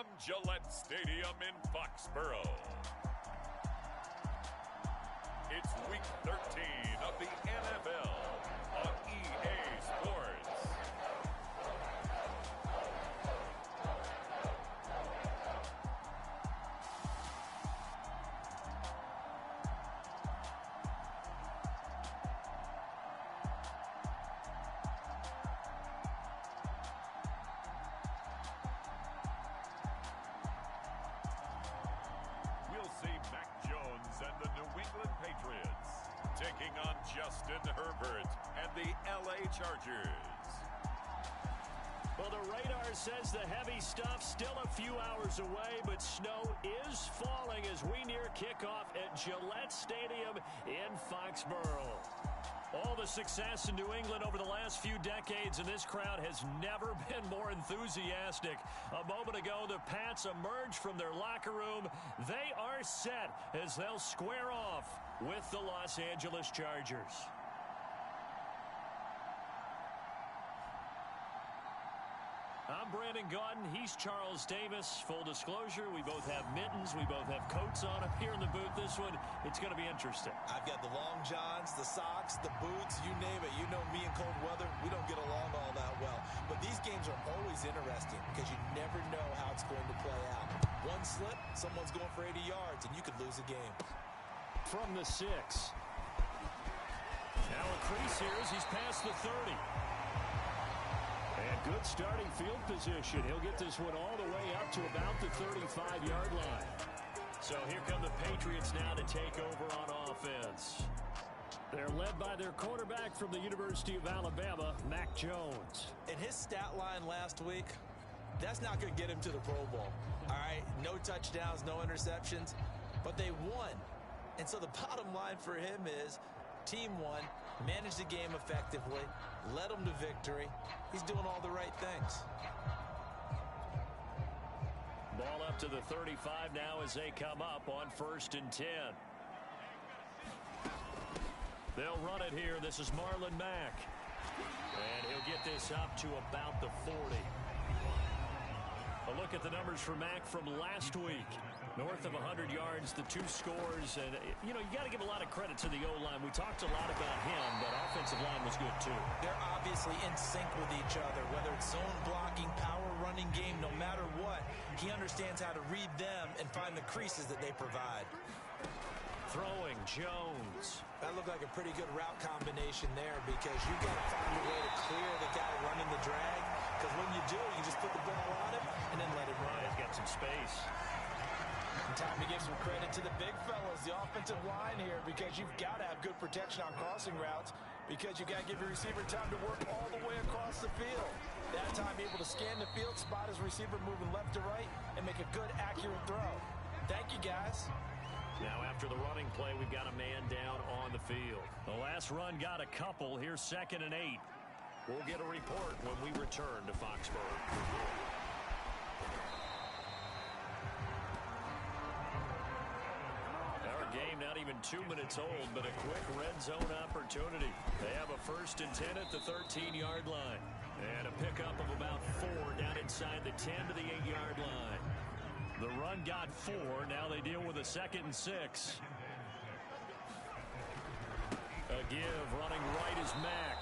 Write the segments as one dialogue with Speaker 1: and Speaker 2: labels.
Speaker 1: from Gillette Stadium in Foxborough. It's Week 13 of the NFL on EA Sports. And the New England Patriots taking on Justin Herbert and the LA Chargers.
Speaker 2: Well, the radar says the heavy stuff still a few hours away, but snow is falling as we near kickoff at Gillette Stadium in Foxborough. All the success in New England over the last few decades, and this crowd has never been more enthusiastic. A moment ago, the Pats emerged from their locker room. They are set as they'll square off with the Los Angeles Chargers. I'm Brandon Gaudin. He's Charles Davis. Full disclosure, we both have mittens. We both have coats on up here in the booth. This one, it's going to be interesting.
Speaker 3: I've got the long johns, the socks, the boots, you name it. You know me in cold weather, we don't get along all that well. But these games are always interesting because you never know how it's going to play out. One slip, someone's going for 80 yards, and you could lose a game.
Speaker 2: From the 6. Now a crease here as he's past the 30. And good starting field position. He'll get this one all the way up to about the 35-yard line. So here come the Patriots now to take over on offense. They're led by their quarterback from the University of Alabama, Mac Jones.
Speaker 3: And his stat line last week, that's not going to get him to the Pro Bowl. All right, no touchdowns, no interceptions, but they won. And so the bottom line for him is team won, managed the game effectively, led them to victory. He's doing all the right things.
Speaker 2: Ball up to the 35 now as they come up on 1st and 10. They'll run it here. This is Marlon Mack. And he'll get this up to about the 40. A look at the numbers for Mack from last week. North of 100 yards, the 2 scores. And, you know, you got to give a lot of credit to the O-line. We talked a lot about him, but offensive line was good, too.
Speaker 3: They're obviously in sync with each other, whether it's zone blocking, power running game, no matter what. He understands how to read them and find the creases that they provide.
Speaker 2: Throwing, Jones.
Speaker 3: That looked like a pretty good route combination there because you've got to find a way to clear the guy running the drag. Because when you do, you just put the ball on him and then let him run.
Speaker 2: He's got some space.
Speaker 3: And time to give some credit to the big fellas, the offensive line here, because you've got to have good protection on crossing routes because you've got to give your receiver time to work all the way across the field. That time able to scan the field, spot his receiver moving left to right, and make a good, accurate throw. Thank you, guys.
Speaker 2: Now after the running play, we've got a man down on the field. The last run got a couple. Here's 2nd and 8. We'll get a report when we return to Foxborough. Our game not even 2 minutes old, but a quick red zone opportunity. They have a 1st and 10 at the 13-yard line. And a pickup of about 4 down inside the 10 to the 8-yard line. The run got 4. Now they deal with a 2nd and 6. A give running right is Mack.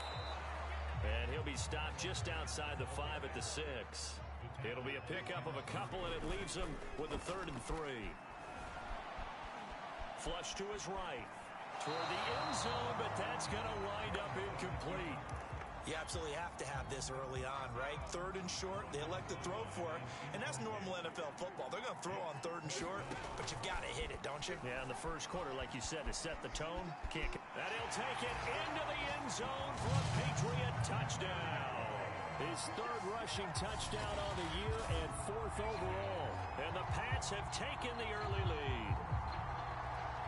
Speaker 2: And he'll be stopped just outside the 5 at the 6. It'll be a pickup of a couple, and it leaves him with a 3rd and 3. Flush to his right. Toward the end zone, but that's going to wind up incomplete.
Speaker 3: You absolutely have to have this early on, right? 3rd and short, they elect to throw for it, and that's normal NFL football. They're going to throw on 3rd and short, but you've got to hit it, don't you?
Speaker 2: Yeah, in the first quarter, like you said, to set the tone, kick it. And he'll take it into the end zone for a Patriot touchdown. His 3rd rushing touchdown on the year and 4th overall. And the Pats have taken the early lead.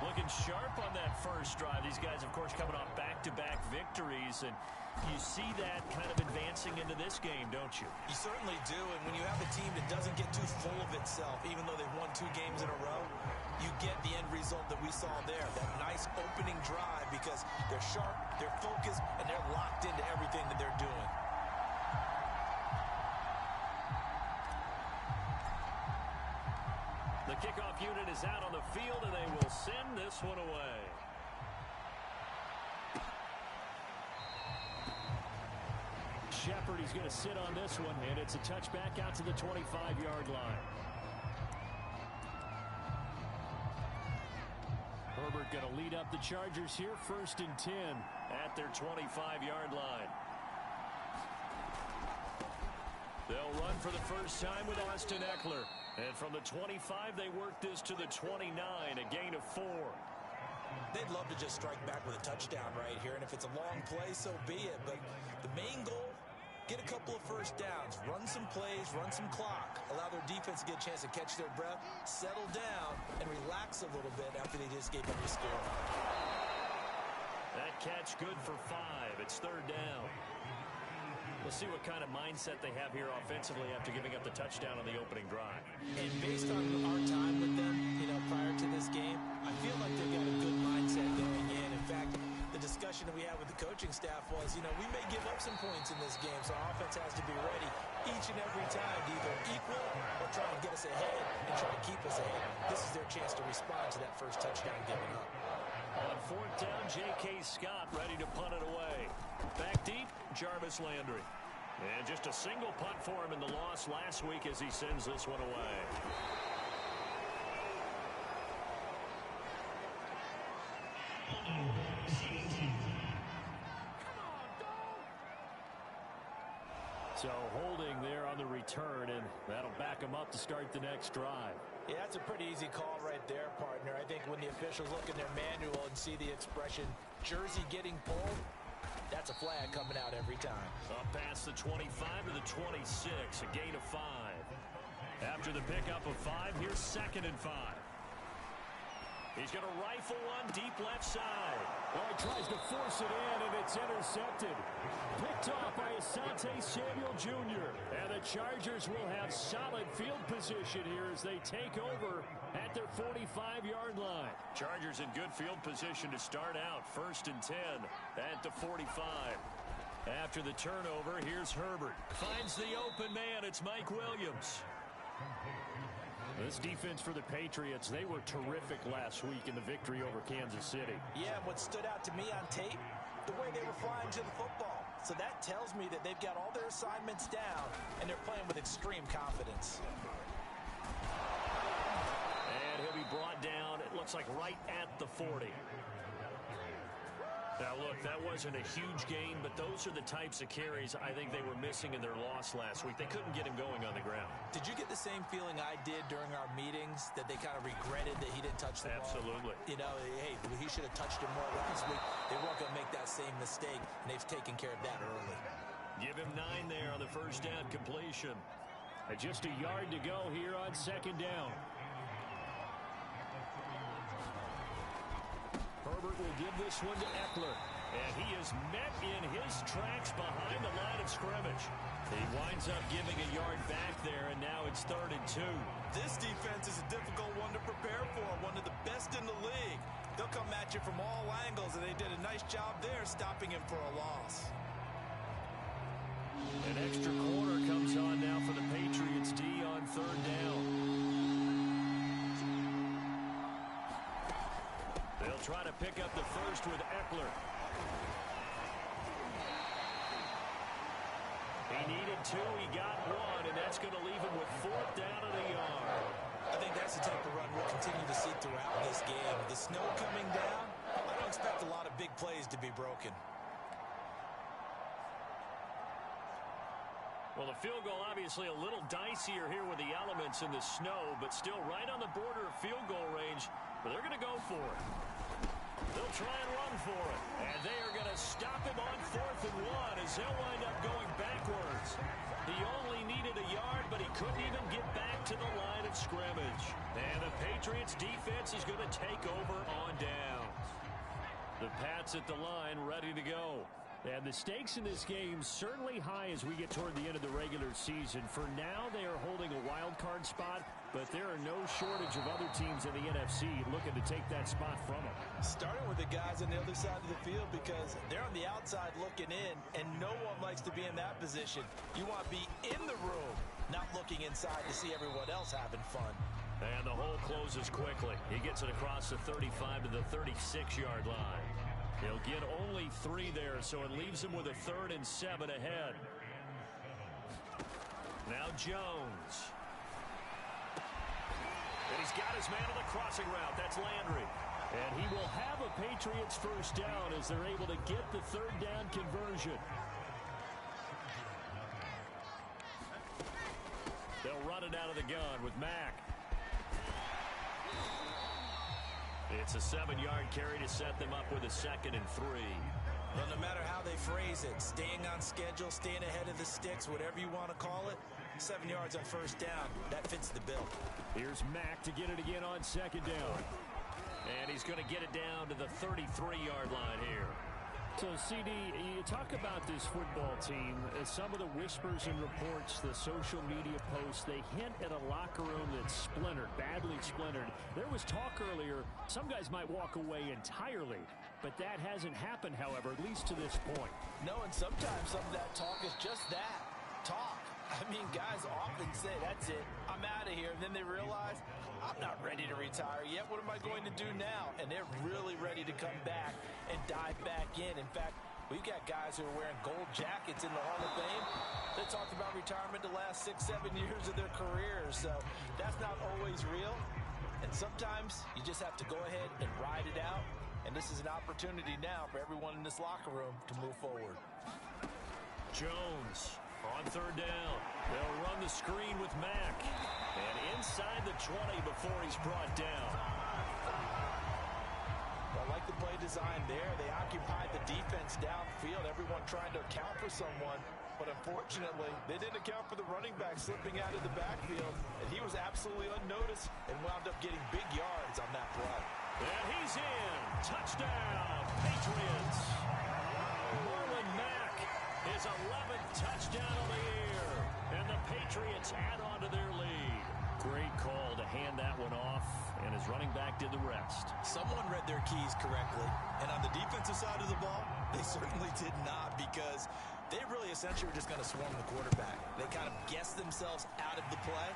Speaker 2: Looking sharp on that first drive. These guys, of course, coming off back-to-back victories, and you see that kind of advancing into this game, don't you?
Speaker 3: You certainly do, and when you have a team that doesn't get too full of itself, even though they've won 2 games in a row, you get the end result that we saw there, that nice opening drive, because they're sharp, they're focused, and they're locked into everything that they're doing.
Speaker 2: kickoff unit is out on the field, and they will send this one away. Shepard, he's going to sit on this one, and it's a touchback out to the 25-yard line. Herbert going to lead up the Chargers here, 1st and 10 at their 25-yard line. They'll run for the first time with Austin Eckler. And from the 25, they work this to the 29, a gain of 4.
Speaker 3: They'd love to just strike back with a touchdown right here, and if it's a long play, so be it. But the main goal, get a couple of first downs, run some plays, run some clock, allow their defense to get a chance to catch their breath, settle down, and relax a little bit after they just gave up the score.
Speaker 2: That catch good for 5. It's 3rd down. We'll see what kind of mindset they have here offensively after giving up the touchdown on the opening drive.
Speaker 3: And based on our time with them, prior to this game, I feel like they've got a good mindset going in. In fact, the discussion that we had with the coaching staff was, we may give up some points in this game, so our offense has to be ready each and every time to either equal or try and get us ahead and try to keep us ahead. This is their chance to respond to that first touchdown given up.
Speaker 2: On 4th down, J.K. Scott ready to punt it away. Back deep, Jarvis Landry. And just a single punt for him in the loss last week as he sends this one away. So holding there on the return, and that'll back him up to start the next drive.
Speaker 3: Yeah, that's a pretty easy call right there, partner. I think when the officials look in their manual and see the expression, jersey getting pulled, that's a flag coming out every time.
Speaker 2: Up past the 25 to the 26, a gain of 5. After the pickup of 5, here's 2nd and 5. He's going to rifle one deep left side.
Speaker 4: Oh, he tries to force it in, and it's intercepted. Picked off by Asante Samuel Jr. And the Chargers will have solid field position here as they take over at their 45-yard line.
Speaker 2: Chargers in good field position to start out. 1st and 10 at the 45. After the turnover, here's Herbert. Finds the open man. It's Mike Williams. This defense for the Patriots, they were terrific last week in the victory over Kansas City.
Speaker 3: Yeah, and what stood out to me on tape, the way they were flying to the football. So that tells me that they've got all their assignments down, and they're playing with extreme confidence.
Speaker 2: And he'll be brought down, it looks like right at the 40. Now, look, that wasn't a huge gain, but those are the types of carries I think they were missing in their loss last week. They couldn't get him going on the ground.
Speaker 3: Did you get the same feeling I did during our meetings, that they kind of regretted that he didn't touch the ball?
Speaker 2: Absolutely.
Speaker 3: Hey, he should have touched him more last week. They weren't going to make that same mistake, and they've taken care of that early.
Speaker 2: Give him 9 there on the 1st down completion.
Speaker 4: Just a yard to go here on 2nd down.
Speaker 2: Herbert will give this one to Eckler. And he is met in his tracks behind the line of scrimmage. He winds up giving a yard back there, and now it's 3rd and 2.
Speaker 3: This defense is a difficult one to prepare for, one of the best in the league. They'll come at you from all angles, and they did a nice job there stopping him for a loss.
Speaker 2: An extra corner comes on now for the Patriots D on 3rd down. They'll try to pick up the first with Eckler. He needed 2, he got 1, and that's going to leave him with 4th down and a yard.
Speaker 3: I think that's the type of run we'll continue to see throughout this game. The snow coming down, I don't expect a lot of big plays to be broken.
Speaker 2: Well, the field goal obviously a little dicier here with the elements in the snow, but still right on the border of field goal range, but they're going to go for it. They'll try and run for it, and they are going to stop him on 4th and 1 as they'll wind up going backwards. He only needed a yard, but he couldn't even get back to the line of scrimmage. And the Patriots defense is going to take over on downs. The Pats at the line ready to go.
Speaker 4: And the stakes in this game certainly high as we get toward the end of the regular season. For now, they are holding a wild card spot, but there are no shortage of other teams in the NFC looking to take that spot from them.
Speaker 3: Starting with the guys on the other side of the field, because they're on the outside looking in, and no one likes to be in that position. You want to be in the room, not looking inside to see everyone else having fun.
Speaker 2: And the hole closes quickly. He gets it across the 35 to the 36-yard line. He'll get only 3 there, so it leaves him with a 3rd and 7 ahead. Now Jones. And he's got his man on the crossing route. That's Landry. And he will have a Patriots first down as they're able to get the 3rd down conversion. They'll run it out of the gun with Mack. It's a 7-yard carry to set them up with a 2nd and 3.
Speaker 3: Well, no matter how they phrase it, staying on schedule, staying ahead of the sticks, whatever you want to call it, 7 yards on first down, that fits the bill.
Speaker 2: Here's Mack to get it again on 2nd down. And he's going to get it down to the 33-yard line here.
Speaker 4: So, CD, you talk about this football team, some of the whispers and reports, the social media posts, they hint at a locker room that's splintered, badly splintered. There was talk earlier, some guys might walk away entirely, but that hasn't happened, however, at least to this point.
Speaker 3: No, and sometimes some of that talk is just that, talk. I mean, guys often say, that's it, I'm out of here, and then they realize, I'm not ready to retire yet. What am I going to do now? And they're really ready to come back and dive back in. In fact, we've got guys who are wearing gold jackets in the Hall of Fame. They talked about retirement the last 6-7 years of their careers. So that's not always real. And sometimes you just have to go ahead and ride it out. And this is an opportunity now for everyone in this locker room to move forward.
Speaker 2: Jones on 3rd down. They'll run the screen with Mack. And inside the 20 before he's brought down.
Speaker 3: I like the play design there. They occupied the defense downfield, everyone trying to account for someone. But unfortunately, they didn't account for the running back slipping out of the backfield. And he was absolutely unnoticed and wound up getting big yards on that play.
Speaker 2: And he's in. Touchdown, Patriots. Marlon Mack, his 11th touchdown of the year. And the Patriots add on to their lead. Great call to hand that one off, and his running back did the rest.
Speaker 3: Someone read their keys correctly, and on the defensive side of the ball, they certainly did not, because they really essentially were just going to swarm the quarterback. They kind of guessed themselves out of the play,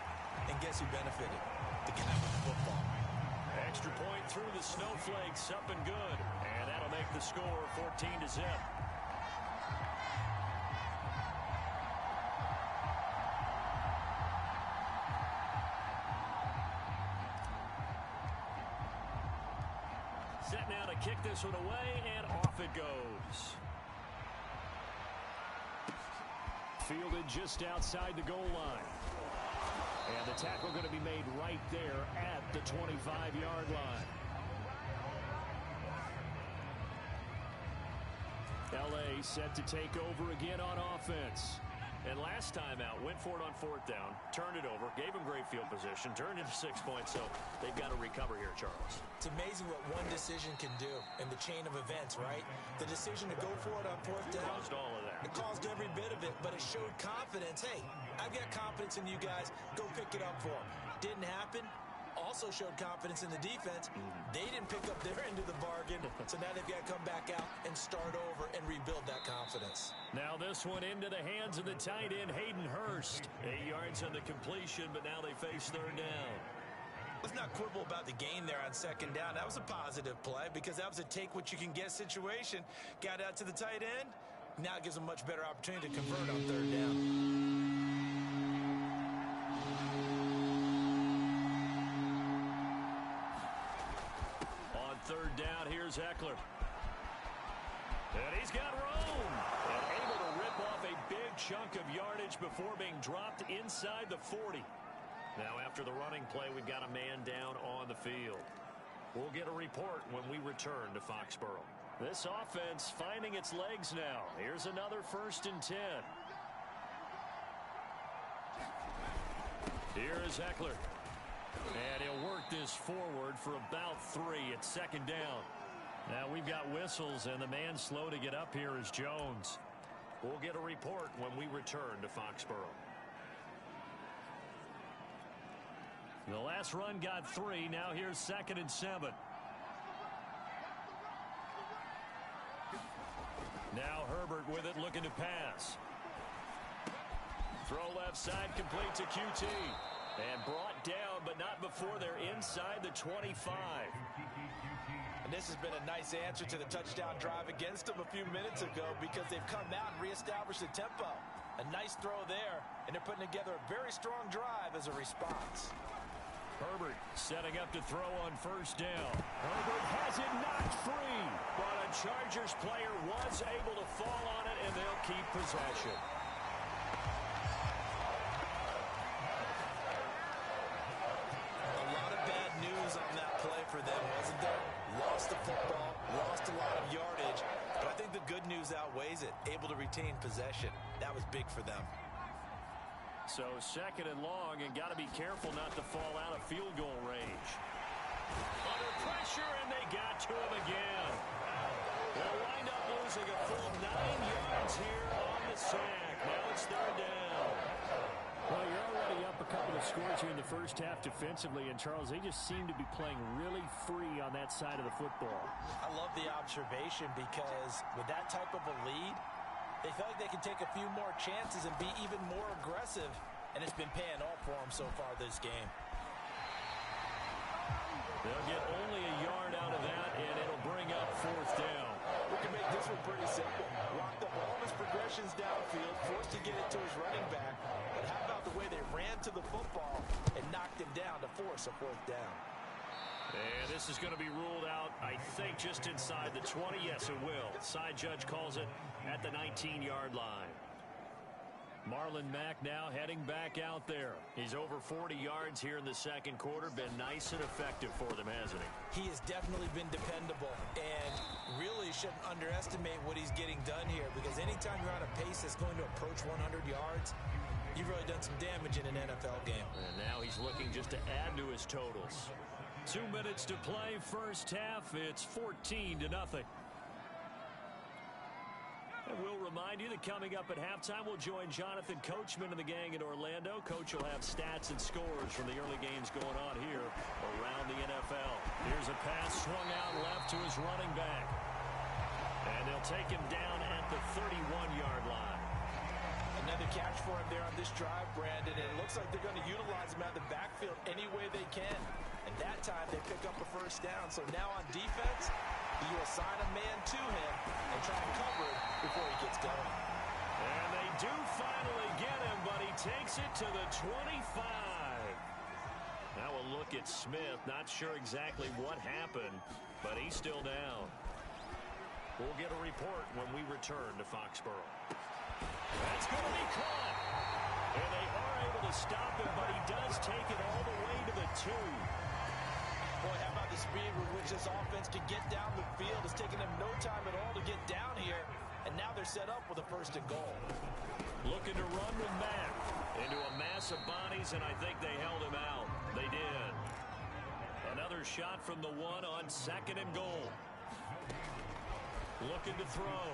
Speaker 3: and guess who benefited? The guy with the football.
Speaker 2: Extra point through the snowflakes, up and good, and that'll make the score 14-0. Set now to kick this one away, and off it goes. Fielded just outside the goal line. And the tackle going to be made right there at the 25-yard line. LA set to take over again on offense. And last time out, went for it on 4th down, turned it over, gave him great field position, turned into 6 points, so they've got to recover here, Charles.
Speaker 3: It's amazing what one decision can do in the chain of events, right? The decision to go for it on 4th down.
Speaker 2: Caused all of that.
Speaker 3: It caused every bit of it, but it showed confidence. Hey, I've got confidence in you guys. Go pick it up for them. Didn't happen. Also showed confidence in the defense. They didn't pick up their end of the bargain, so now they've got to come back out and start over and rebuild that confidence.
Speaker 2: Now this one into the hands of the tight end, Hayden Hurst. 8 yards on the completion, but now they face 3rd down.
Speaker 3: Let's not quibble about the gain there on 2nd down. That was a positive play because that was a take-what-you-can-get situation. Got out to the tight end. Now it gives them a much better opportunity to convert on 3rd down.
Speaker 2: On 3rd down, here's Eckler. And he's got room. And able to rip off a big chunk of yardage before being dropped inside the 40. Now after the running play, we've got a man down on the field. We'll get a report when we return to Foxborough. This offense finding its legs now. Here's another 1st and 10. Here is Eckler. And he'll work this forward for about 3 at 2nd down. Now we've got whistles, and the man slow to get up here is Jones. We'll get a report when we return to Foxborough. The last run got 3. Now here's 2nd and 7. Now Herbert with it, looking to pass. Throw left side, complete to QT. And brought down, but not before they're inside the 25.
Speaker 3: And this has been a nice answer to the touchdown drive against them a few minutes ago because they've come out and reestablished the tempo. A nice throw there, and they're putting together a very strong drive as a response.
Speaker 2: Herbert setting up to throw on first down. Herbert has it knocked free, but a Chargers player was able to fall on it, and they'll keep possession.
Speaker 3: A lot of bad news on that play for them, wasn't there? Lost the football, lost a lot of yardage, but I think the good news outweighs it. Able to retain possession. That was big for them.
Speaker 2: So second and long, and got to be careful not to fall out of field goal range. Under pressure, and they got to him again. They'll wind up losing a full 9 yards here on the sack. Now it's third down.
Speaker 4: Well, you're already up a couple of scores here in the first half defensively, and Charles, they just seem to be playing really free on that side of the football.
Speaker 3: I love the observation because with that type of a lead, they feel like they can take a few more chances and be even more aggressive, and it's been paying off for them so far this game.
Speaker 2: They'll get only a yard out of that, and it'll bring up fourth down.
Speaker 3: We can make this one pretty simple. Locked up all of his progressions downfield, forced to get it to his running back. But how about the way they ran to the football and knocked him down to force a fourth down?
Speaker 2: And this is going to be ruled out, I think, just inside the 20. Yes, it will. Side judge calls it at the 19-yard line. Marlon Mack now heading back out there. He's over 40 yards here in the second quarter. Been nice and effective for them, hasn't he?
Speaker 3: He has definitely been dependable and really shouldn't underestimate what he's getting done here because anytime you're on a pace that's going to approach 100 yards, you've really done some damage in an NFL game.
Speaker 2: And now he's looking just to add to his totals. 2 minutes to play first half. It's 14-0. And we'll remind you that coming up at halftime, we'll join Jonathan Coachman and the gang in Orlando. Coach will have stats and scores from the early games going on here around the NFL. Here's a pass swung out left to his running back. And they'll take him down at the 31-yard line.
Speaker 3: Another catch for him there on this drive, Brandon. And it looks like they're going to utilize him out of the backfield any way they can. And that time they pick up a first down. So now on defense, you assign a man to him and try and cover it before he gets going.
Speaker 2: And they do finally get him, but he takes it to the 25. Now a look at Smith. Not sure exactly what happened, but he's still down. We'll get a report when we return to Foxborough. That's going to be caught. And they are able to stop him, but he does take it all the way to the 2.
Speaker 3: Boy, how about the speed with which this offense can get down the field? It's taken them no time at all to get down here, and now they're set up with a first and goal.
Speaker 2: Looking to run with Mack into a mass of bodies, and I think they held him out. They did. Another shot from the 1 on second and goal. Looking to throw.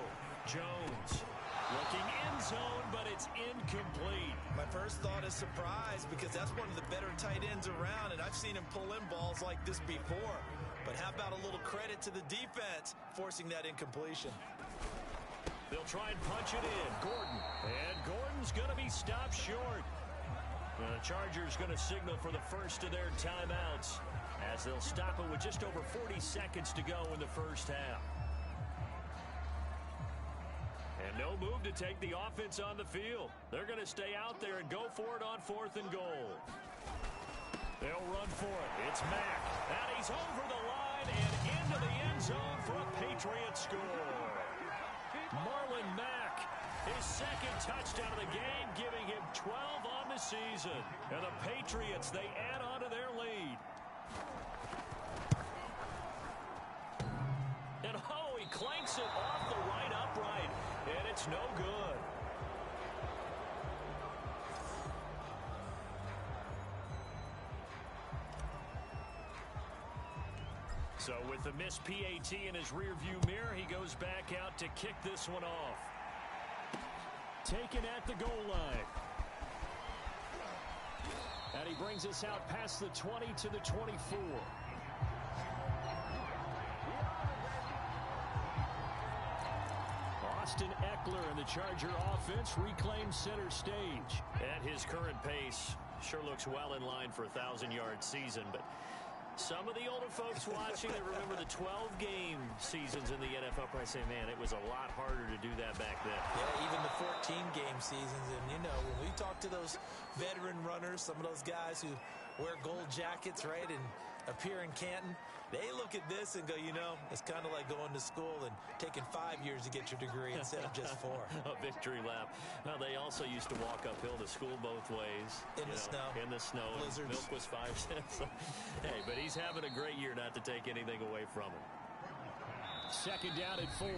Speaker 2: Jones. Looking in zone, but it's incomplete.
Speaker 3: My first thought is surprise because that's one of the better tight ends around, and I've seen him pull in balls like this before. But how about a little credit to the defense forcing that incompletion?
Speaker 2: They'll try and punch it in. Gordon. And Gordon's going to be stopped short. The Chargers going to signal for the first of their timeouts as they'll stop it with just over 40 seconds to go in the first half. And no move to take the offense on the field. They're going to stay out there and go for it on fourth and goal. They'll run for it. It's Mack. And he's over the line and into the end zone for a Patriot score. Marlon Mack, his second touchdown of the game, giving him 12 on the season. And the Patriots, they add on to their lead. And oh, he clanks it off the right upright. And it's no good. So with the missed PAT in his rearview mirror, he goes back out to kick this one off. Taken at the goal line. And he brings us out past the 20 to the 24.
Speaker 4: Austin Eckler, and the Charger offense reclaims center stage.
Speaker 2: At his current pace, sure looks well in line for a 1,000-yard season, but some of the older folks watching that remember the 12-game seasons in the NFL probably say, man, it was a lot harder to do that back then.
Speaker 3: Yeah, even the 14-game seasons. And, you know, when we talk to those veteran runners, some of those guys who wear gold jackets, right, and appear in Canton, they look at this and go, you know, it's kind of like going to school and taking 5 years to get your degree instead of just 4.
Speaker 2: A victory lap. Now, they also used to walk uphill to school both ways.
Speaker 3: In the snow.
Speaker 2: In the snow.
Speaker 3: Blizzards.
Speaker 2: Milk was 5 cents. Hey, but he's having a great year, not to take anything away from him.
Speaker 4: Second down at 4.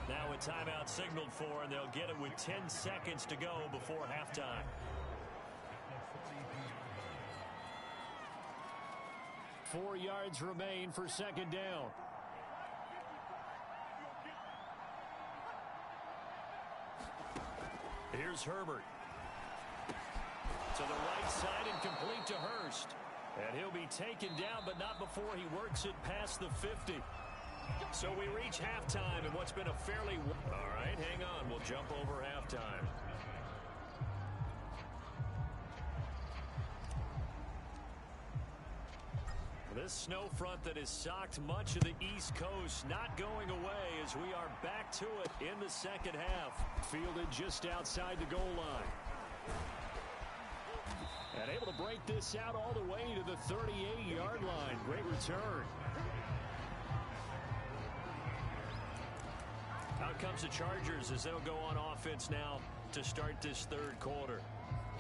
Speaker 2: Now a timeout signaled for, and they'll get it with 10 seconds to go before halftime.
Speaker 4: 4 yards remain for second down.
Speaker 2: Here's Herbert. To the right side and complete to Hurst. And he'll be taken down, but not before he works it past the 50. So we reach halftime in what's been a fairly... All right, hang on. We'll jump over halftime. This snow front that has socked much of the East Coast not going away as we are back to it in the second half.
Speaker 4: Fielded just outside the goal line. And able to break this out all the way to the 38-yard line. Great return.
Speaker 2: Out comes the Chargers as they'll go on offense now to start this third quarter.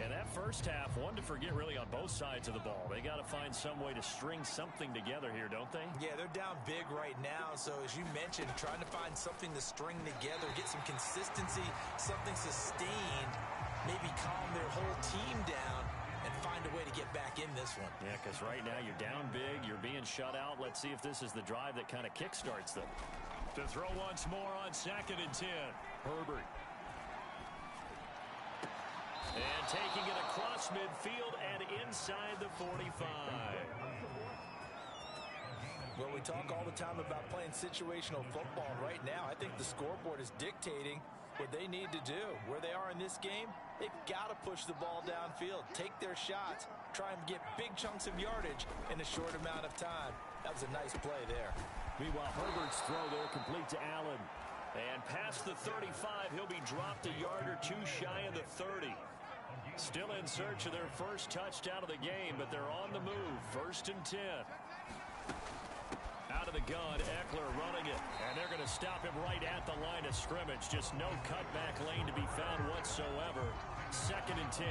Speaker 2: And that first half, one to forget really on both sides of the ball. They got to find some way to string something together here, don't they?
Speaker 3: Yeah, they're down big right now. So as you mentioned, trying to find something to string together, get some consistency, something sustained, maybe calm their whole team down and find a way to get back in this one.
Speaker 2: Yeah, because right now you're down big, you're being shut out. Let's see if this is the drive that kind of kickstarts them. To throw once more on 2nd and 10. Herbert. And taking it across midfield and inside the 45.
Speaker 3: Well, we talk all the time about playing situational football. Right now, I think the scoreboard is dictating what they need to do. Where they are in this game, they've got to push the ball downfield, take their shots, try and get big chunks of yardage in a short amount of time. That was a nice play there.
Speaker 4: Meanwhile, Herbert's throw there complete to Allen.
Speaker 2: And past the 35, he'll be dropped a yard or two shy of the 30. Still in search of their first touchdown of the game, but they're on the move. 1st and 10. Out of the gun, Eckler running it. And they're going to stop him right at the line of scrimmage. Just no cutback lane to be found whatsoever. 2nd and 10.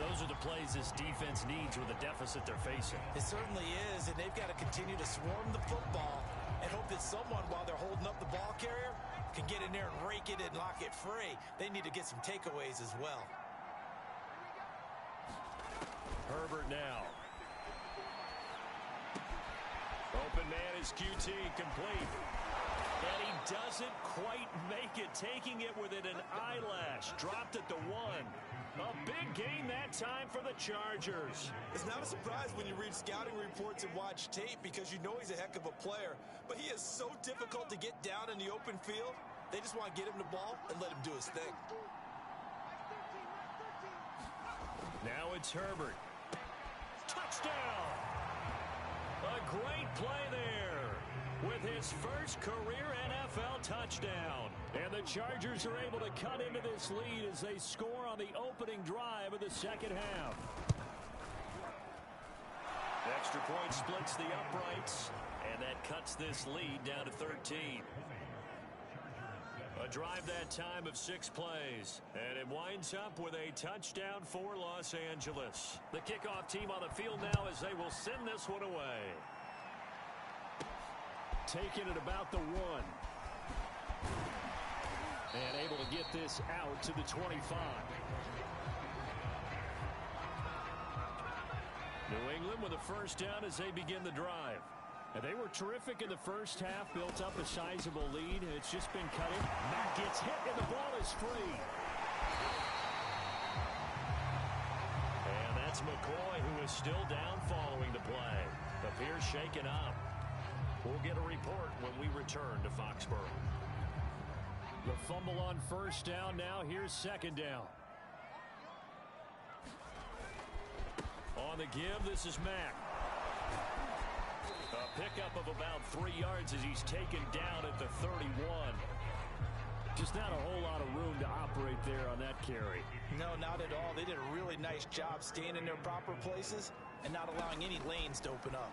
Speaker 2: Those are the plays this defense needs with the deficit they're facing.
Speaker 3: It certainly is, and they've got to continue to swarm the football and hope that someone, while they're holding up the ball carrier, can get in there and rake it and lock it free. They need to get some takeaways as well.
Speaker 2: Herbert now. Open man is QT, complete. And he doesn't quite make it, taking it within an eyelash. Dropped at the 1. A big gain that time for the Chargers.
Speaker 3: It's not a surprise when you read scouting reports and watch tape because you know he's a heck of a player. But he is so difficult to get down in the open field. They just want to get him the ball and let him do his thing.
Speaker 2: Now it's Herbert. Touchdown! A great play there with his first career NFL touchdown.
Speaker 4: And the Chargers are able to cut into this lead as they score on the opening drive of the second half.
Speaker 2: Extra point splits the uprights, and that cuts this lead down to 13. A drive that time of 6 plays, and it winds up with a touchdown for Los Angeles. The kickoff team on the field now as they will send this one away.
Speaker 4: Taking it about the 1. And able to get this out to the 25. New England with a first down as they begin the drive. And they were terrific in the first half, built up a sizable lead. It's just been cut in. Matt gets hit, and the ball is free.
Speaker 2: And that's McCoy, who is still down following the play. Appears shaken up. We'll get a report when we return to Foxborough.
Speaker 4: The fumble on first down. Now here's second down. On the give, this is Mack. A pickup of about 3 yards as he's taken down at the 31. Just not a whole lot of room to operate there on that carry.
Speaker 3: No, not at all. They did a really nice job staying in their proper places and not allowing any lanes to open up.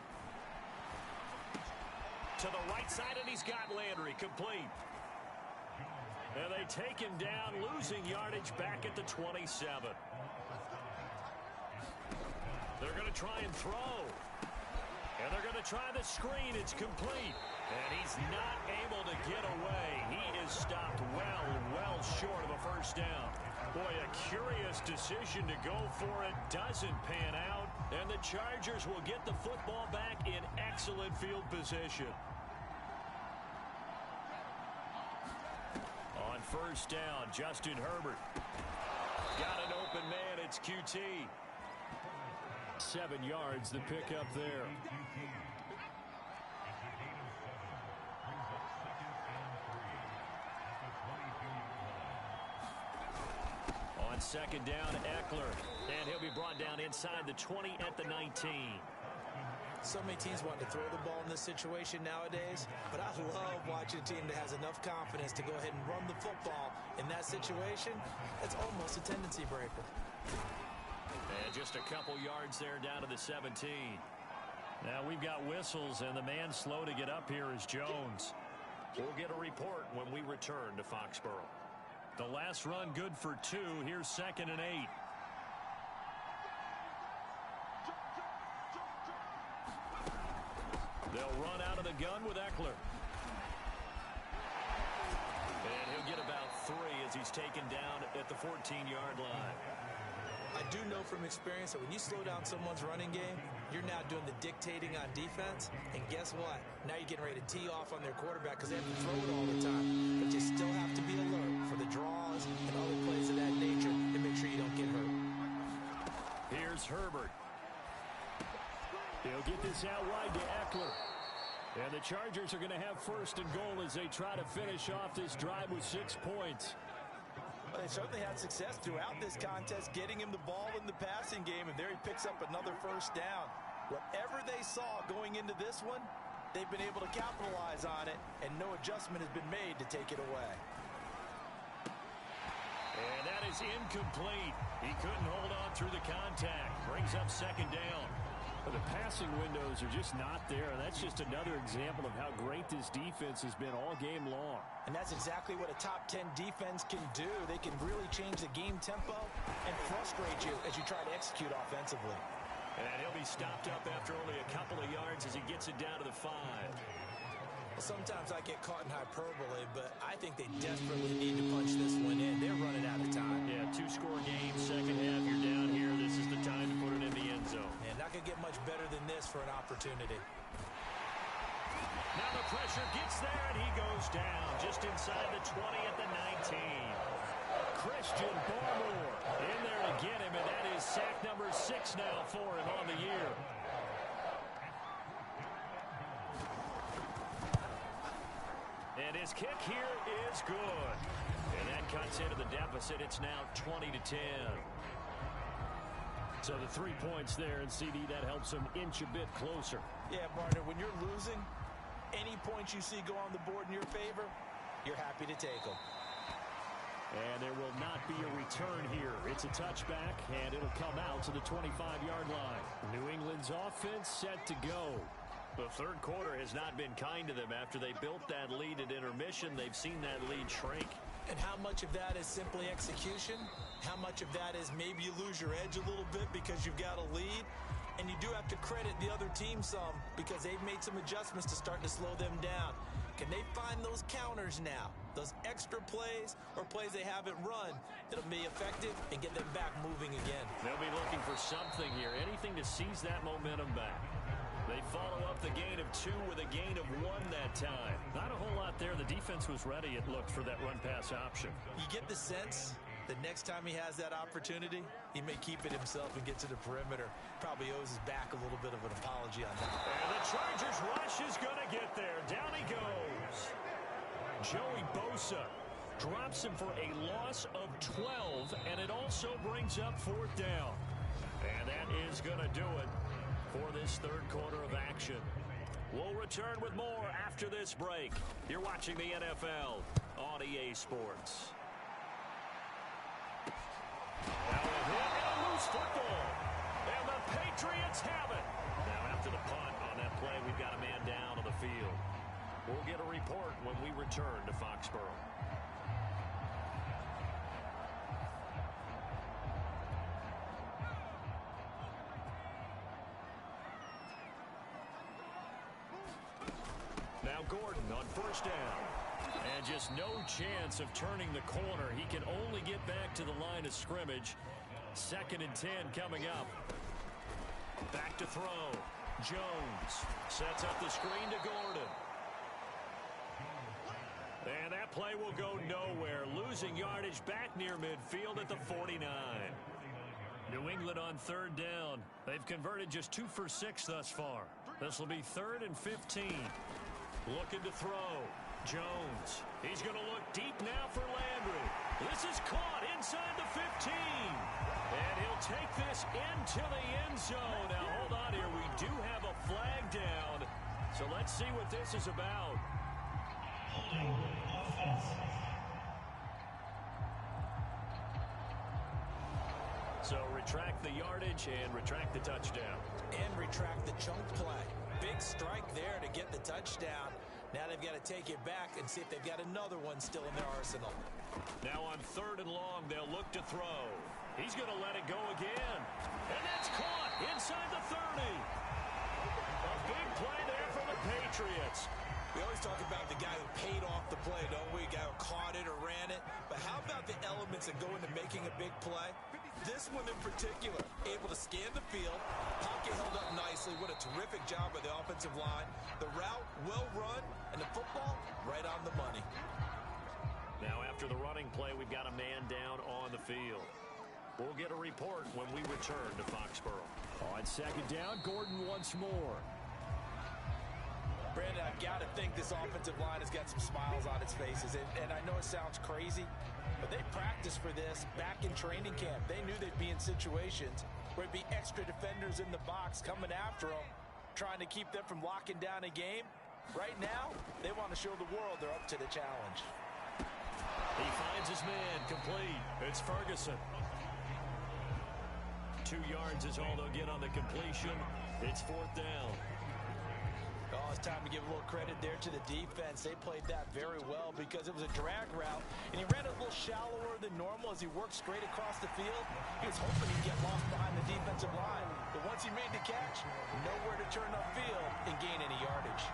Speaker 2: To the right side, and he's got Landry complete. And they take him down, losing yardage back at the 27. They're going to try and throw. And they're going to try the screen. It's complete. And he's not able to get away. He is stopped well short of a first down. Boy, a curious decision to go for it. Doesn't pan out. And the Chargers will get the football back in excellent field position. On first down, Justin Herbert. Got an open man. It's QT.
Speaker 4: 7 yards, the pickup there.
Speaker 2: On second down, Eckler. And he'll be brought down inside the 20 at the 19.
Speaker 3: So many teams want to throw the ball in this situation nowadays, but I love watching a team that has enough confidence to go ahead and run the football in that situation. It's almost a tendency breaker.
Speaker 2: And just a couple yards there down to the 17.
Speaker 4: Now we've got whistles, and the man slow to get up here is Jones.
Speaker 2: We'll get a report when we return to Foxborough.
Speaker 4: The last run good for 2. Here's 2nd and 8.
Speaker 2: They'll run out of the gun with Eckler. And he'll get about 3 as he's taken down at the 14-yard line.
Speaker 3: I do know from experience that when you slow down someone's running game, you're now doing the dictating on defense. And guess what? Now you're getting ready to tee off on their quarterback because they have to throw it all the time. But you still have to be alert for the draws and other plays of that nature to make sure you don't get hurt.
Speaker 4: Here's Herbert. He'll get this out wide to Eckler. And the Chargers are going to have first and goal as they try to finish off this drive with 6 points.
Speaker 3: Well, they certainly had success throughout this contest, getting him the ball in the passing game, and there he picks up another first down. Whatever they saw going into this one, they've been able to capitalize on it, and no adjustment has been made to take it away.
Speaker 2: And that is incomplete. He couldn't hold on through the contact. Brings up second down.
Speaker 4: But the passing windows are just not there. And that's just another example of how great this defense has been all game long.
Speaker 3: And that's exactly what a top 10 defense can do. They can really change the game tempo and frustrate you as you try to execute offensively.
Speaker 2: And he'll be stopped up after only a couple of yards as he gets it down to the 5.
Speaker 3: Well, sometimes I get caught in hyperbole, but I think they desperately need to punch this one in. They're running out of time.
Speaker 2: Yeah, 2-score game, second half, you're down here. This is the time to put it in the end zone.
Speaker 3: And not going to get much better than this for an opportunity.
Speaker 2: Now the pressure gets there, and he goes down just inside the 20 at the 19.
Speaker 4: Christian Barmore in there to get him, and that is sack number 6 now for him on the year.
Speaker 2: And his kick here is good. And that cuts into the deficit. It's now 20-10.
Speaker 4: So the 3 points there, and CD, that helps him inch a bit closer.
Speaker 3: Yeah, partner, when you're losing, any points you see go on the board in your favor, you're happy to take them.
Speaker 4: And there will not be a return here. It's a touchback, and it'll come out to the 25-yard line. New England's offense set to go.
Speaker 2: The third quarter has not been kind to them. After they built that lead at intermission, they've seen that lead shrink.
Speaker 3: And how much of that is simply execution? How much of that is maybe you lose your edge a little bit because you've got a lead? And you do have to credit the other team some because they've made some adjustments to start to slow them down. Can they find those counters now? Those extra plays or plays they haven't run that'll be effective and get them back moving again?
Speaker 2: They'll be looking for something here, anything to seize that momentum back. They follow up the gain of 2 with a gain of 1 that time.
Speaker 4: Not a whole lot there. The defense was ready, it looked, for that run-pass option.
Speaker 3: You get the sense that next time he has that opportunity, he may keep it himself and get to the perimeter. Probably owes his back a little bit of an apology on that.
Speaker 2: And the Chargers rush is going to get there. Down he goes.
Speaker 4: Joey Bosa
Speaker 2: drops him for a loss of 12, and it also brings up 4th down. And that is going to do it for this third quarter of action. We'll return with more after this break. You're watching the NFL on EA Sports. Now a hit and a loose football. And the Patriots have it. Now after the punt on that play, we've got a man down on the field. We'll get a report when we return to Foxborough. Now Gordon on 1st down. And just no chance of turning the corner. He can only get back to the line of scrimmage. 2nd and 10 coming up. Back to throw. Jones sets up the screen to Gordon. And that play will go nowhere. Losing yardage back near midfield at the 49. New England on 3rd down. They've converted just 2 for 6 thus far. This will be 3rd and 15. Looking to throw. Jones. He's going to look deep now for Landry. This is caught inside the 15. And he'll take this into the end zone. Now, hold on here. We do have a flag down. So let's see what this is about.
Speaker 5: Holding offense.
Speaker 2: So retract the yardage and retract the touchdown.
Speaker 3: And retract the chunk play. Big strike there to get the touchdown. Now they've got to take it back and see if they've got another one still in their arsenal.
Speaker 2: Now on 3rd and long, they'll look to throw. He's going to let it go again. And that's caught inside the 30. A big play there for the Patriots.
Speaker 3: We always talk about the guy who paid off the play, don't we? A guy who caught it or ran it. But how about the elements that go into making a big play? This one in particular, able to scan the field, pocket held up nicely. What a terrific job by the offensive line. The route, well run, and the football, right on the money.
Speaker 2: Now after the running play, we've got a man down on the field. We'll get a report when we return to Foxborough.
Speaker 4: On 2nd down, Gordon once more.
Speaker 3: Brandon, I've got to think this offensive line has got some smiles on its faces. And I know it sounds crazy, but they practiced for this back in training camp. They knew they'd be in situations where it'd be extra defenders in the box coming after them, trying to keep them from locking down a game. Right now, they want to show the world they're up to the challenge.
Speaker 2: He finds his man complete. It's Ferguson. 2 yards is all they'll get on the completion. It's 4th down.
Speaker 3: Oh, it's time to give a little credit there to the defense. They played that very well because it was a drag route, and he ran a little shallower than normal as he worked straight across the field. He was hoping he'd get lost behind the defensive line, but once he made the catch, nowhere to turn upfield and gain any yardage.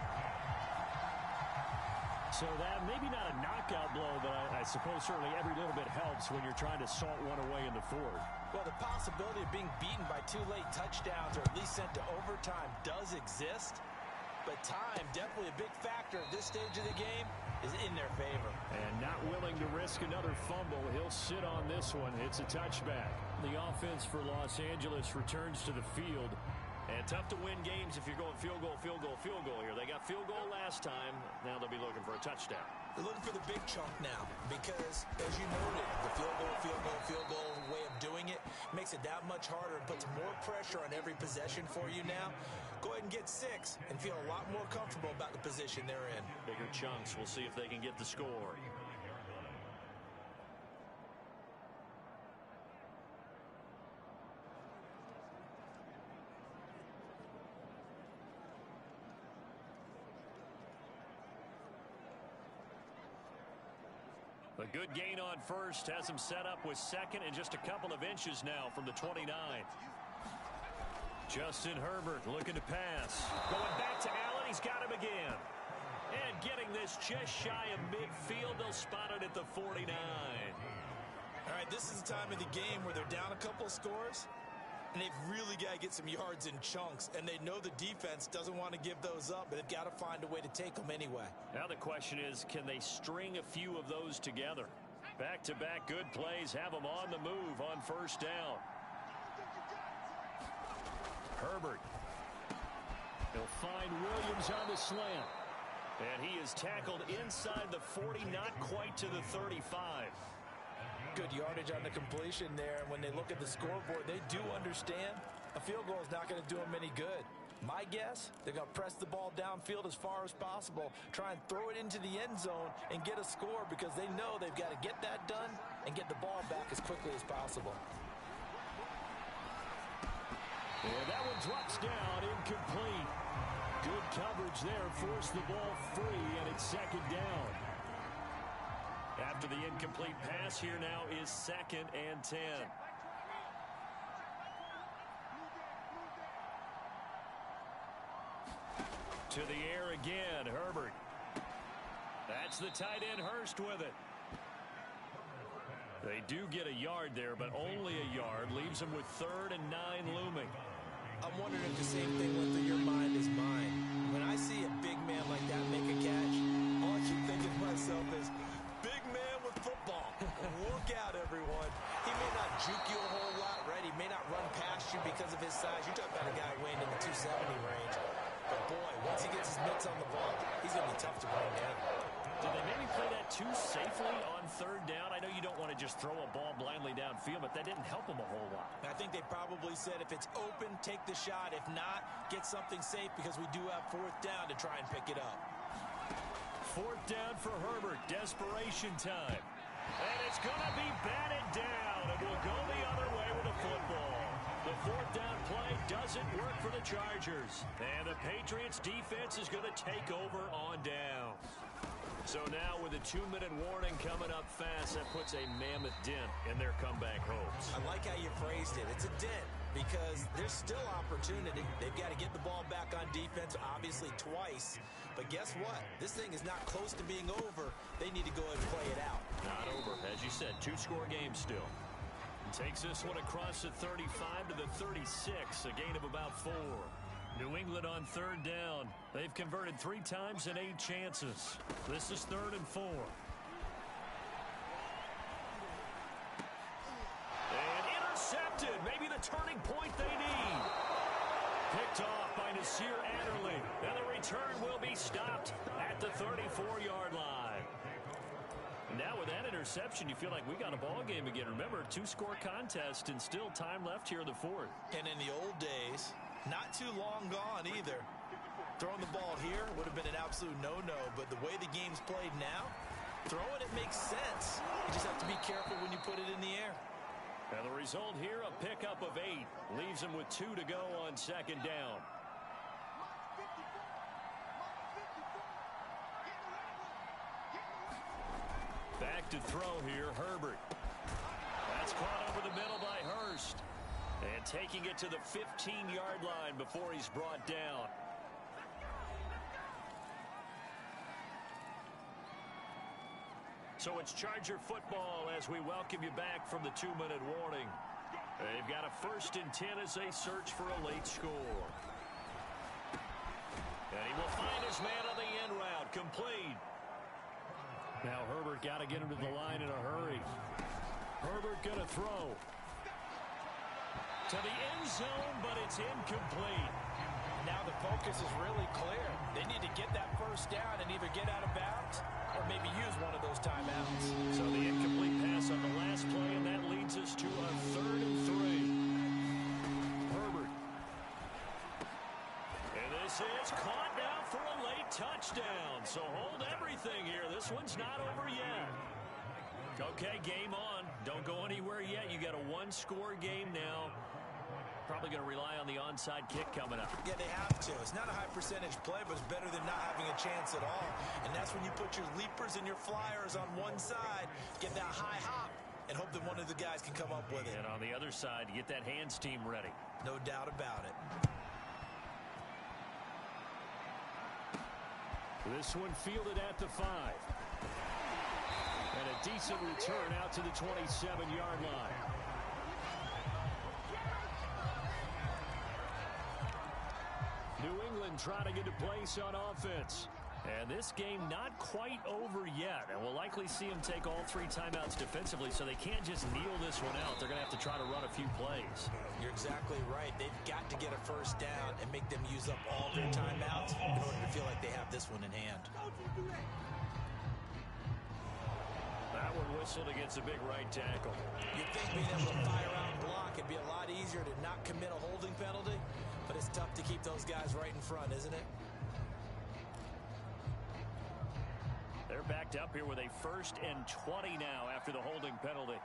Speaker 4: So that maybe not a knockout blow, but I suppose certainly every little bit helps when you're trying to salt one away in the 4th.
Speaker 3: Well, the possibility of being beaten by 2 late touchdowns or at least sent to overtime does exist. But time, definitely a big factor at this stage of the game, is in their favor.
Speaker 4: And not willing to risk another fumble. He'll sit on this one. It's a touchback. The offense for Los Angeles returns to the field.
Speaker 2: And tough to win games if you're going field goal, field goal, field goal here. They got field goal last time. Now they'll be looking for a touchdown.
Speaker 3: They're looking for the big chunk now because, as you noted, the field goal way of doing it makes it that much harder and puts more pressure on every possession for you now. Go ahead and get 6 and feel a lot more comfortable about the position they're in.
Speaker 2: Bigger chunks. We'll see if they can get the score. A good gain on first has him set up with 2nd and just a couple of inches now from the 29. Justin Herbert looking to pass. Going back to Allen. He's got him again. And getting this just shy of midfield. They'll spot it at the 49.
Speaker 3: All right, this is the time of the game where they're down a couple of scores, and they've really got to get some yards in chunks, and they know the defense doesn't want to give those up, but they've got to find a way to take them anyway.
Speaker 2: Now the question is, can they string a few of those together? Back-to-back good plays have them on the move on first down. Herbert.
Speaker 4: He'll find Williams on the slant.
Speaker 2: And he is tackled inside the 40, not quite to the 35.
Speaker 3: Good yardage on the completion there. And when they look at the scoreboard, they do understand a field goal is not going to do them any good. My guess, they're going to press the ball downfield as far as possible, try and throw it into the end zone and get a score because they know they've got to get that done and get the ball back as quickly as possible.
Speaker 4: And that one drops down, incomplete. Good coverage there, forced the ball free, and it's second down.
Speaker 2: After the incomplete pass, here now is 2nd and 10. To the air again, Herbert. That's the tight end, Hurst, with it. They do get a yard there, but only a yard. Leaves them with 3rd and 9 looming.
Speaker 3: I'm wondering if the same thing went through your mind as mine. When I see a big man like that make a catch, all I keep thinking to myself is, big man with football. Look out, everyone. He may not juke you a whole lot, right? He may not run past you because of his size. You're talking about a guy weighing in the 270 range. But, boy, once he gets his mitts on the ball, he's going to be tough to bring down.
Speaker 2: Did they maybe play that too safely on 3rd down? I know you don't want to just throw a ball blindly downfield, but that didn't help them a whole lot.
Speaker 3: I think they probably said if it's open, take the shot. If not, get something safe because we do have 4th down to try and pick it up.
Speaker 2: 4th down for Herbert. Desperation time. And it's going to be batted down, and we'll go the other way with the football. The 4th down play doesn't work for the Chargers. And the Patriots defense is going to take over on downs. So now with a 2-minute warning coming up fast, that puts a mammoth dent in their comeback hopes.
Speaker 3: I like how you phrased it. It's a dent because there's still opportunity. They've got to get the ball back on defense, obviously twice. But guess what? This thing is not close to being over. They need to go ahead and play it out.
Speaker 2: Not over. As you said, 2-score game still. Takes this one across the 35 to the 36, a gain of about 4. New England on 3rd down. They've converted 3 times and 8 chances. This is 3rd and 4. And intercepted. Maybe the turning point they need. Picked off by Nasir Adderley. And the return will be stopped at the 34-yard line. Now with that interception, you feel like we got a ball game again. Remember, 2-score contest and still time left here in the 4th.
Speaker 3: And in the old days, not too long gone either. Throwing the ball here would have been an absolute no-no, but the way the game's played now, throwing it makes sense. You just have to be careful when you put it in the air.
Speaker 2: And the result here, a pickup of 8. Leaves them with 2 to go on 2nd down. Back to throw here, Herbert. That's caught over the middle by Hurst. And taking it to the 15-yard line before he's brought down. So it's Charger football as we welcome you back from the 2-minute warning. They've got a 1st and 10 as they search for a late score. And he will find his man on the end route, complete.
Speaker 4: Now Herbert got to get him to the line in a hurry. Herbert going to throw.
Speaker 2: To the end zone, but it's incomplete.
Speaker 3: Now the focus is really clear. They need to get that 1st down and either get out of bounds or maybe use one of those timeouts.
Speaker 2: So the incomplete pass on the last play, and that leads us to a 3rd and 3. Herbert. And this is caught now for a late touchdown. So hold everything here. This one's not over yet. Okay, game on. Don't go anywhere yet. You got a 1-score game now. Probably going to rely on the onside kick coming up.
Speaker 3: Yeah, they have to. It's not a high percentage play, but it's better than not having a chance at all. And that's when you put your leapers and your flyers on one side, get that high hop, and hope that one of the guys can come up with it.
Speaker 2: And on the other side, get that hands team ready.
Speaker 3: No doubt about it.
Speaker 4: This one fielded at the 5. And a decent return out to the 27-yard line. New England trying to get a place on offense.
Speaker 2: And this game not quite over yet. And we'll likely see them take all 3 timeouts defensively, so they can't just kneel this one out. They're going to have to try to run a few plays.
Speaker 3: You're exactly right. They've got to get a first down and make them use up all their timeouts in order to feel like they have this one in hand.
Speaker 2: That one whistled against a big right tackle.
Speaker 3: You'd think being able to fire out and block it'd be a lot easier to not commit a holding penalty, but it's tough to keep those guys right in front, isn't it?
Speaker 2: They're backed up here with a 1st and 20 now after the holding penalty.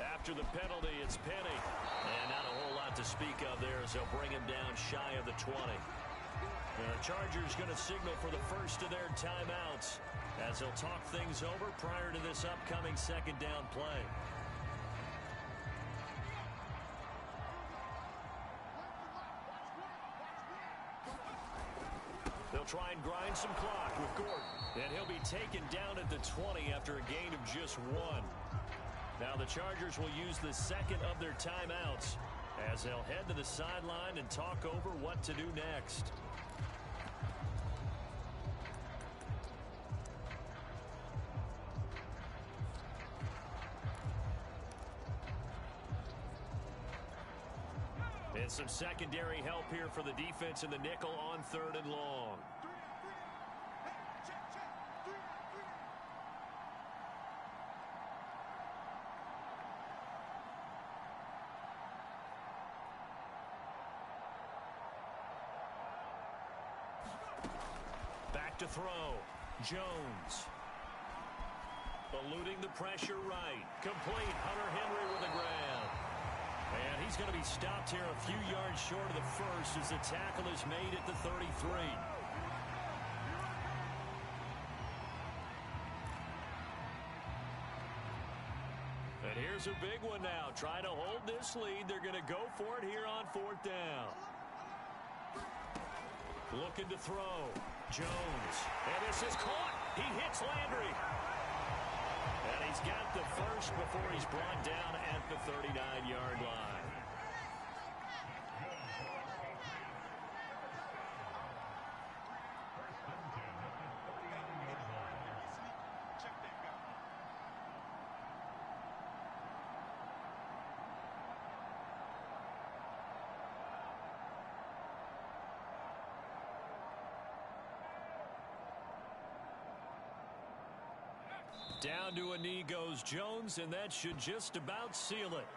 Speaker 2: After the penalty, it's Penny. And not a whole lot to speak of there as they'll bring him down shy of the 20. And the Chargers going to signal for the first of their timeouts as they'll talk things over prior to this upcoming 2nd down play. They'll try and grind some clock with Gordon. And he'll be taken down at the 20 after a gain of just 1. Now the Chargers will use the 2nd of their timeouts as they'll head to the sideline and talk over what to do next. And some secondary help here for the defense in the nickel on 3rd and long. Back to throw. Jones. Eluding the pressure right. Complete. Hunter Henry with a grab. And he's going to be stopped here a few yards short of the first as the tackle is made at the 33. And here's a big one now. Trying to hold this lead. They're going to go for it here on 4th down. Looking to throw. Jones. And this is caught. He hits Landry. And he's got the first before he's brought down at the 39-yard line. Down to a knee goes Jones, and that should just about seal it.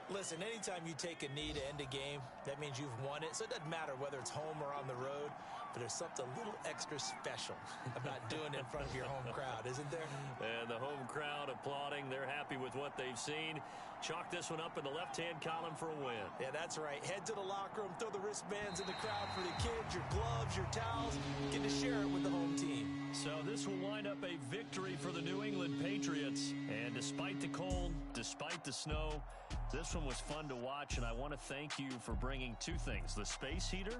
Speaker 3: Listen, anytime you take a knee to end a game, that means you've won it. So it doesn't matter whether it's home or on the road, but there's something a little extra special about doing it in front of your home crowd, isn't there?
Speaker 2: And the home crowd applauding. They're happy with what they've seen. Chalk this one up in the left-hand column for a win.
Speaker 3: Yeah, that's right. Head to the locker room, throw the wristbands in the crowd for the kids, your gloves, your towels. Get to share it with the home team.
Speaker 2: So this will wind up a victory for the New England Patriots. And despite the cold, despite the snow, this one was fun to watch, and I want to thank you for bringing 2 things, the space heater